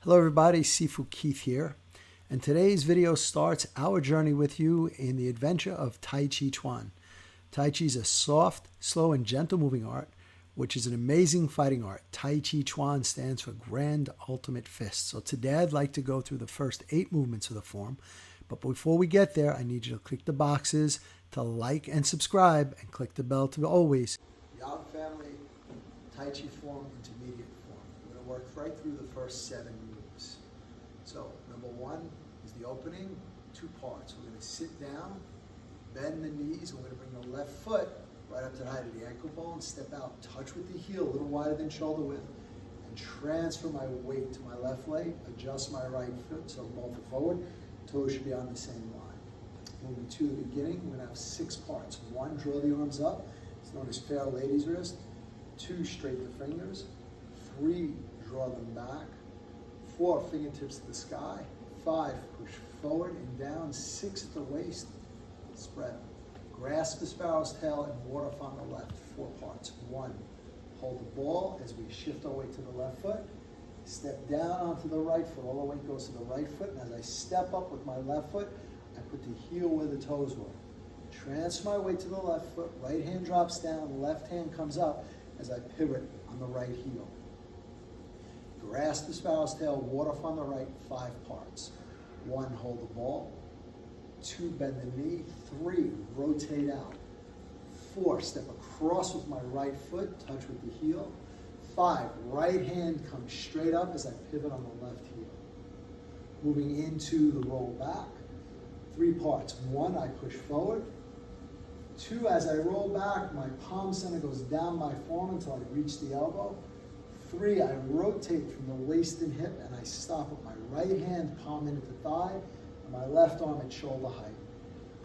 Hello everybody, Sifu Keith here, and today's video starts our journey with you in the adventure of Tai Chi Chuan. Tai Chi is a soft, slow, and gentle moving art, which is an amazing fighting art. Tai Chi Chuan stands for Grand Ultimate Fist. So today I'd like to go through the first 8 movements of the form, but before we get there, I need you to click the boxes to like and subscribe, and click the bell to always. Yang Family Tai Chi form, intermediate form. We're going to work right through the first 7 moves. So number 1 is the opening, 2 parts. We're going to sit down, bend the knees, and we're going to bring the left foot right up to the height of the ankle bone, step out, touch with the heel, a little wider than shoulder width, and transfer my weight to my left leg, adjust my right foot so both are forward, toes should be on the same line. Moving to the beginning, we're going to have 6 parts. 1, draw the arms up, it's known as fair lady's wrist. 2, straighten the fingers. 3, draw them back. 4, fingertips to the sky. 5, push forward and down. 6 at the waist, spread. Grasp the sparrow's tail and ward off on the left. 4 parts. 1, hold the ball as we shift our weight to the left foot. Step down onto the right foot. All the weight goes to the right foot. And as I step up with my left foot, I put the heel where the toes were. Transfer my weight to the left foot. Right hand drops down. Left hand comes up as I pivot on the right heel. Grasp the sparrow's tail, ward off on the right, 5 parts. 1, hold the ball. 2, bend the knee. 3, rotate out. 4, step across with my right foot, touch with the heel. 5, right hand comes straight up as I pivot on the left heel. Moving into the roll back. 3 parts. 1, I push forward. 2, as I roll back, my palm center goes down my forearm until I reach the elbow. 3, I rotate from the waist and hip, and I stop with my right hand, palm in at the thigh, and my left arm at shoulder height.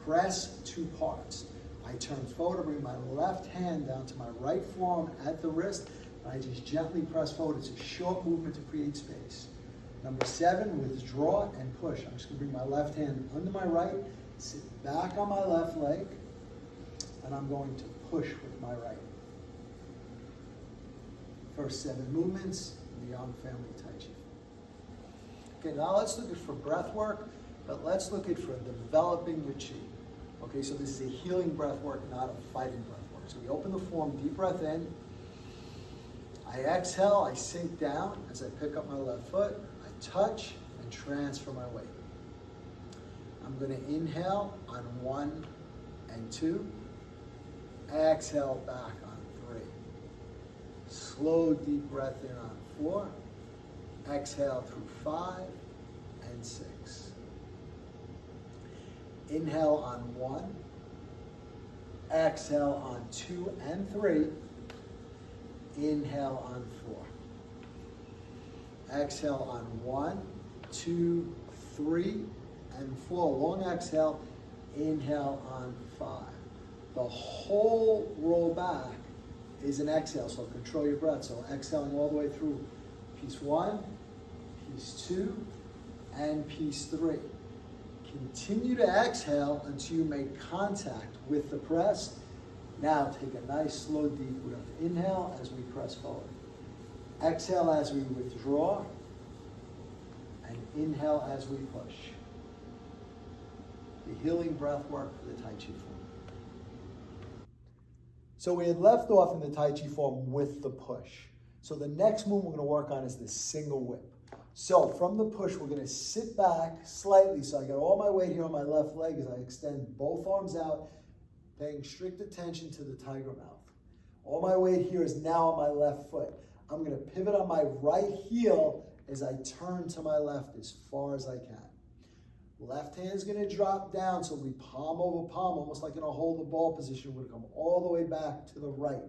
Press, 2 parts. I turn forward, I bring my left hand down to my right forearm at the wrist, and I just gently press forward. It's a short movement to create space. Number 7, withdraw and push. I'm just going to bring my left hand under my right, sit back on my left leg, and I'm going to push with my right. First 7 movements in the Yang Family Tai Chi. Okay, now let's look at for breath work, but let's look at for developing your chi. Okay, so this is a healing breath work, not a fighting breath work. So we open the form, deep breath in. I exhale, I sink down as I pick up my left foot. I touch and transfer my weight. I'm going to inhale on 1 and 2. Exhale back on 3. Slow deep breath in on 4. Exhale through 5 and 6. Inhale on 1. Exhale on 2 and 3. Inhale on 4. Exhale on 1, 2, 3, and 4. Long exhale. Inhale on 5. The whole roll back is an exhale, so control your breath. So exhaling all the way through piece 1, piece 2, and piece 3. Continue to exhale until you make contact with the press. Now take a nice slow deep breath. Inhale as we press forward. Exhale as we withdraw. And inhale as we push. The healing breath work for the Tai Chi form. So we had left off in the Tai Chi form with the push. So the next move we're going to work on is the single whip. So from the push, we're going to sit back slightly. So I got all my weight here on my left leg as I extend both arms out, paying strict attention to the tiger mouth. All my weight here is now on my left foot. I'm going to pivot on my right heel as I turn to my left as far as I can. Left hand's going to drop down, so we palm over palm, almost like in a hold the ball position. We're going to come all the way back to the right.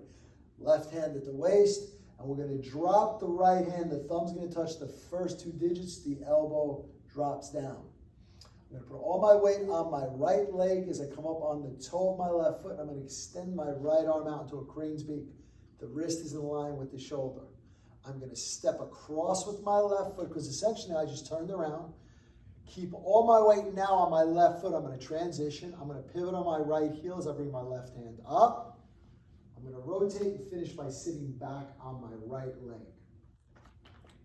Left hand at the waist, and we're going to drop the right hand. The thumb's going to touch the first 2 digits. The elbow drops down. I'm going to put all my weight on my right leg as I come up on the toe of my left foot. And I'm going to extend my right arm out into a crane's beak. The wrist is in line with the shoulder. I'm going to step across with my left foot because essentially I just turned around. Keep all my weight now on my left foot. I'm going to transition. I'm going to pivot on my right heel as I bring my left hand up. I'm going to rotate and finish by sitting back on my right leg.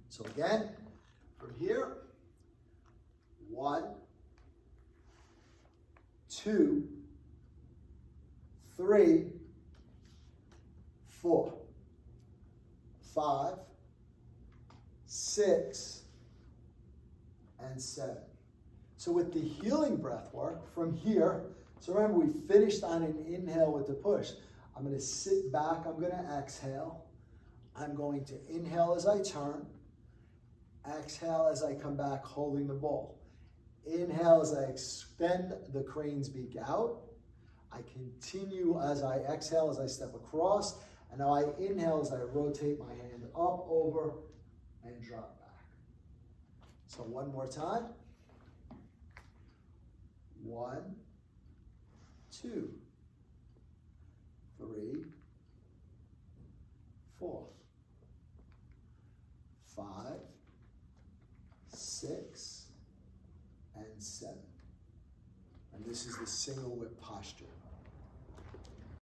So again, From here, 1, 2, 3, 4, 5, 6, and 7. So with the healing breath work from here, so remember we finished on an inhale with the push. I'm going to sit back, I'm going to exhale. I'm going to inhale as I turn, exhale as I come back holding the ball. Inhale as I extend the crane's beak out. I continue as I exhale as I step across, and now I inhale as I rotate my hand up, over, and drop back. So one more time. 1, 2, 3, 4, 5, 6, and 7. And this is the single whip posture.